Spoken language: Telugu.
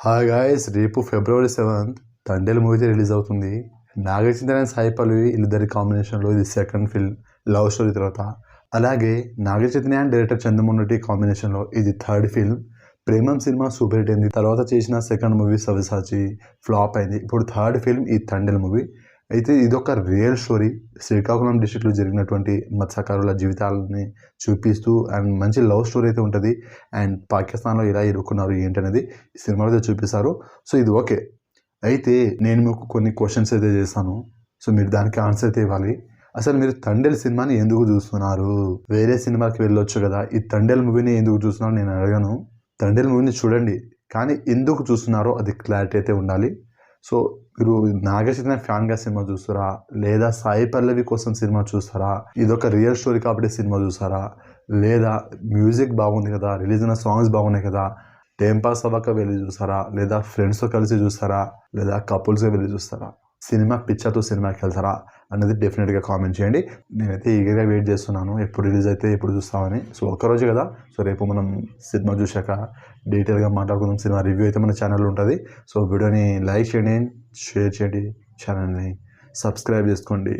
హాయ్ గాయ్స్, రేపు ఫిబ్రవరి 7th తండేల్ మూవీ రిలీజ్ అవుతుంది. నాగచైతన్య అండ్ సాయి పల్లవి వీళ్ళిద్దరి కాంబినేషన్లో ఇది సెకండ్ ఫిల్మ్ లవ్ స్టోరీ తర్వాత. అలాగే నాగచైతన్య అండ్ డైరెక్టర్ చంద్రమోహన్ కాంబినేషన్లో ఇది third film. Premam cinema super hit అయింది. తర్వాత చేసిన సెకండ్ మూవీ సవ్యసాచి ఫ్లాప్ అయింది. ఇప్పుడు థర్డ్ ఫిల్మ్ ఈ తండేల్ మూవీ. అయితే ఇదొక రియల్ స్టోరీ. శ్రీకాకుళం డిస్ట్రిక్ట్లో జరిగినటువంటి మత్స్యకారుల జీవితాలని చూపిస్తూ అండ్ మంచి లవ్ స్టోరీ అయితే ఉంటుంది. అండ్ పాకిస్తాన్లో ఇలా ఇరుక్కున్నారు ఏంటనేది ఈ సినిమాలో అయితే చూపిస్తారు. సో ఇది ఓకే. అయితే నేను మీకు కొన్ని క్వశ్చన్స్ అయితే చేశాను. సో మీరు దానికి ఆన్సర్ అయితే ఇవ్వాలి. అసలు మీరు తండేల్ సినిమాని ఎందుకు చూస్తున్నారు? వేరే సినిమాకి వెళ్ళొచ్చు కదా, ఈ తండేల్ మూవీని ఎందుకు చూస్తున్నారు నేను అడగను. తండేల్ మూవీని చూడండి, కానీ ఎందుకు చూస్తున్నారో అది క్లారిటీ అయితే ఉండాలి. సో మీరు నాగచైతన్య ఫ్యాన్గా సినిమా చూస్తారా, లేదా సాయి పల్లవి కోసం సినిమా చూస్తారా, ఇదొక రియల్ స్టోరీ కాబట్టి సినిమా చూస్తారా, లేదా మ్యూజిక్ బాగుంది కదా, రిలీజ్ అయిన సాంగ్స్ బాగున్నాయి కదా, టైం పాస్ అవ్వక వెళ్ళి చూస్తారా, లేదా ఫ్రెండ్స్తో కలిసి చూస్తారా, లేదా కపుల్స్గా వెళ్ళి చూస్తారా, సినిమా పిక్చర్తో సినిమాకి వెళ్తారా అనేది డెఫినెట్గా కామెంట్ చేయండి. నేనైతే ఈగర్గా వెయిట్ చేస్తున్నాను ఎప్పుడు రిలీజ్ అయితే ఎప్పుడు చూస్తామని. సో ఒక్కరోజు కదా, సో రేపు మనం సినిమా చూశాక డీటెయిల్గా మాట్లాడుకుందాం. సినిమా రివ్యూ అయితే మన ఛానల్లో ఉంటుంది. సో వీడియోని లైక్ చేయండి, షేర్ చేయండి, ఛానల్ని సబ్స్క్రైబ్ చేసుకోండి.